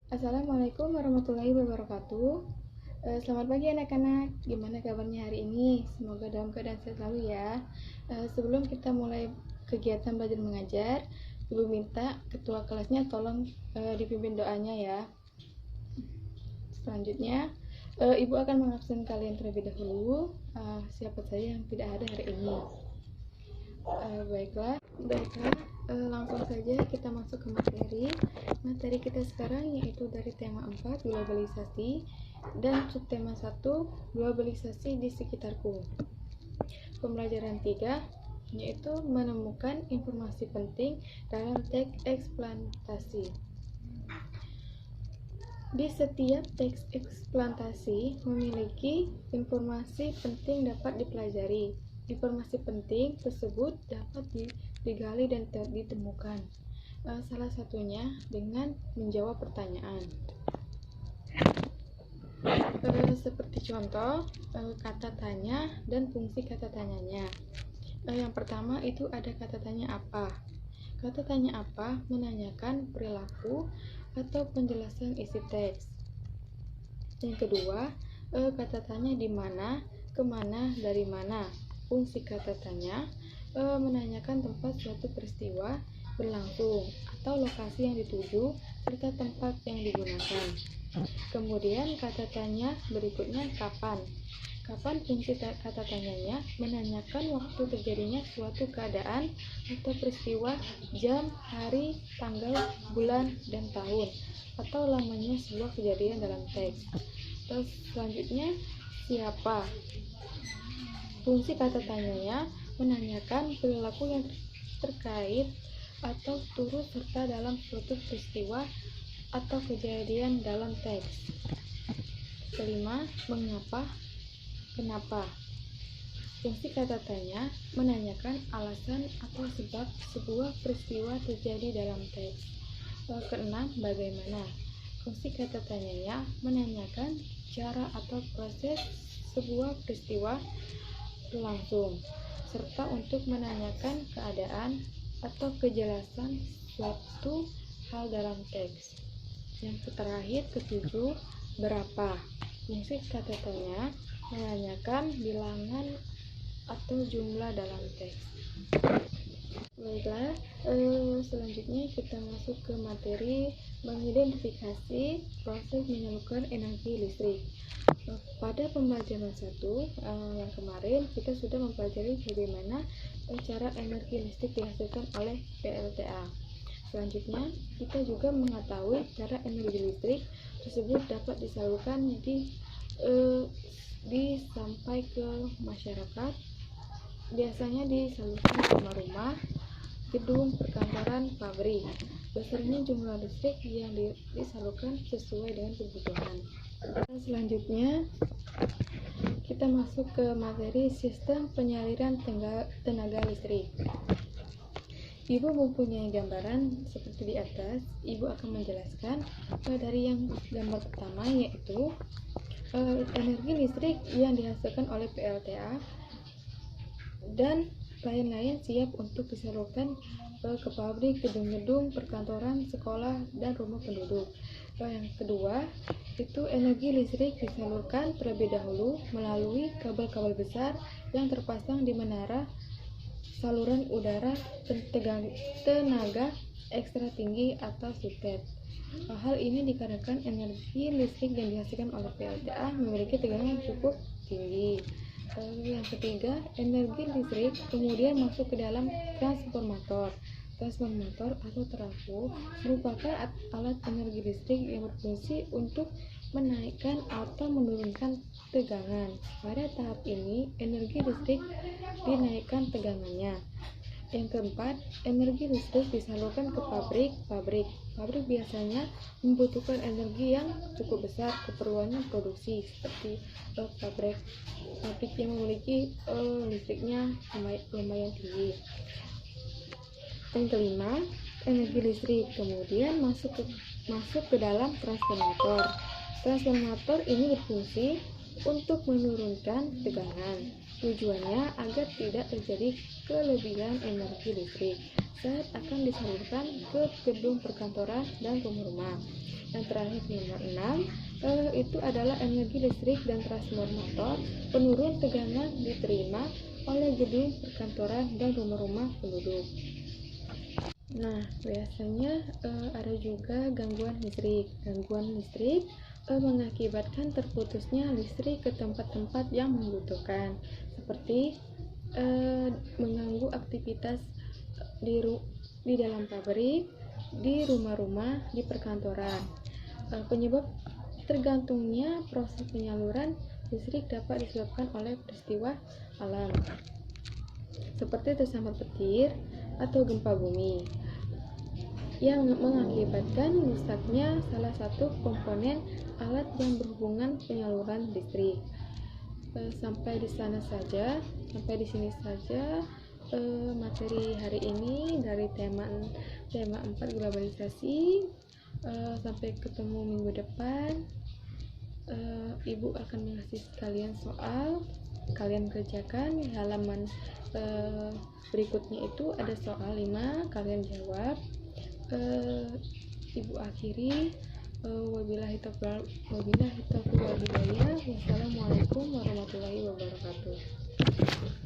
Assalamualaikum warahmatullahi wabarakatuh. Selamat pagi anak-anak. Gimana kabarnya hari ini? Semoga dalam keadaan sehat selalu ya. Sebelum kita mulai kegiatan belajar mengajar, Ibu minta ketua kelasnya tolong dipimpin doanya ya. Selanjutnya, Ibu akan mengabsen kalian terlebih dahulu. Siapa saja yang tidak ada hari ini. Baiklah, langsung saja kita masuk ke materi kita sekarang, yaitu dari tema 4 globalisasi dan subtema 1 globalisasi di sekitarku. Pembelajaran 3 yaitu menemukan informasi penting dalam teks eksplantasi. Di setiap teks eksplantasi memiliki informasi penting dapat dipelajari. Informasi penting tersebut dapat digali dan ditemukan. Salah satunya dengan menjawab pertanyaan. Seperti contoh kata tanya dan fungsi kata tanyanya. Yang pertama itu ada kata tanya apa. Kata tanya apa menanyakan perilaku atau penjelasan isi teks. Yang kedua, kata tanya di mana, kemana, dari mana. Fungsi kata tanya menanyakan tempat suatu peristiwa berlangsung atau lokasi yang dituju serta tempat yang digunakan. Kemudian kata tanya berikutnya kapan. Kapan fungsi kata tanyanya menanyakan waktu terjadinya suatu keadaan atau peristiwa, jam, hari, tanggal, bulan, dan tahun, atau lamanya sebuah kejadian dalam teks. Terus selanjutnya siapa. Fungsi kata tanyanya menanyakan perilaku yang terkait atau turut serta dalam suatu peristiwa atau kejadian dalam teks. Kelima, mengapa, kenapa. Fungsi kata tanya menanyakan alasan atau sebab sebuah peristiwa terjadi dalam teks. Keenam, bagaimana. Fungsi kata tanyanya menanyakan cara atau proses sebuah peristiwa berlangsung, serta untuk menanyakan keadaan atau kejelasan suatu hal dalam teks. Yang terakhir, ketujuh, berapa. Fungsi kata tanya menanyakan bilangan atau jumlah dalam teks. Baiklah, selanjutnya kita masuk ke materi mengidentifikasi proses menyalurkan energi listrik. Pada pembelajaran 1 yang kemarin kita sudah mempelajari bagaimana cara energi listrik dihasilkan oleh PLTA. Selanjutnya kita juga mengetahui cara energi listrik tersebut dapat disalurkan sampai ke masyarakat. Biasanya disalurkan ke rumah-rumah, gedung, perkantoran, pabrik. Besarnya jumlah listrik yang disalurkan sesuai dengan kebutuhan. Selanjutnya kita masuk ke materi sistem penyaliran tenaga listrik. Ibu mempunyai gambaran seperti di atas. Ibu akan menjelaskan dari yang gambar pertama, yaitu energi listrik yang dihasilkan oleh PLTA dan lain-lain siap untuk disalurkan ke pabrik, gedung-gedung, perkantoran, sekolah, dan rumah penduduk. Yang kedua, itu energi listrik disalurkan terlebih dahulu melalui kabel-kabel besar yang terpasang di menara saluran udara tenaga ekstra tinggi atau substet. Hal ini dikarenakan energi listrik yang dihasilkan oleh PLTA memiliki tegangan yang cukup tinggi. Yang ketiga, energi listrik kemudian masuk ke dalam transformator. Transformator atau trafo merupakan alat energi listrik yang berfungsi untuk menaikkan atau menurunkan tegangan. Pada tahap ini, energi listrik dinaikkan tegangannya. Yang keempat, energi listrik disalurkan ke pabrik. Pabrik biasanya membutuhkan energi yang cukup besar keperluannya produksi, seperti pabrik yang memiliki listriknya lumayan tinggi. Yang kelima, energi listrik kemudian masuk ke dalam transformator. Transformator ini berfungsi untuk menurunkan tegangan. Tujuannya agar tidak terjadi kelebihan energi listrik saat akan disalurkan ke gedung perkantoran dan rumah-rumah. Yang terakhir nomor 6 itu adalah energi listrik dan transformator penurun tegangan diterima oleh gedung perkantoran dan rumah-rumah penduduk. Nah, biasanya ada juga gangguan listrik. Gangguan listrik mengakibatkan terputusnya listrik ke tempat-tempat yang membutuhkan, seperti mengganggu aktivitas di dalam pabrik, di rumah-rumah, di perkantoran. Penyebab tergantungnya proses penyaluran listrik dapat disebabkan oleh peristiwa alam, seperti tersambar petir atau gempa bumi, yang mengakibatkan rusaknya salah satu komponen alat yang berhubungan penyaluran listrik. Sampai di sini saja materi hari ini dari tema 4 globalisasi. Sampai ketemu minggu depan. Ibu akan mengasih kalian soal, kalian kerjakan di halaman berikutnya. Itu ada soal 5, kalian jawab. Ibu akhiri. Wabillahi taufiq wal hidayah. Wassalamualaikum warahmatullahi wabarakatuh.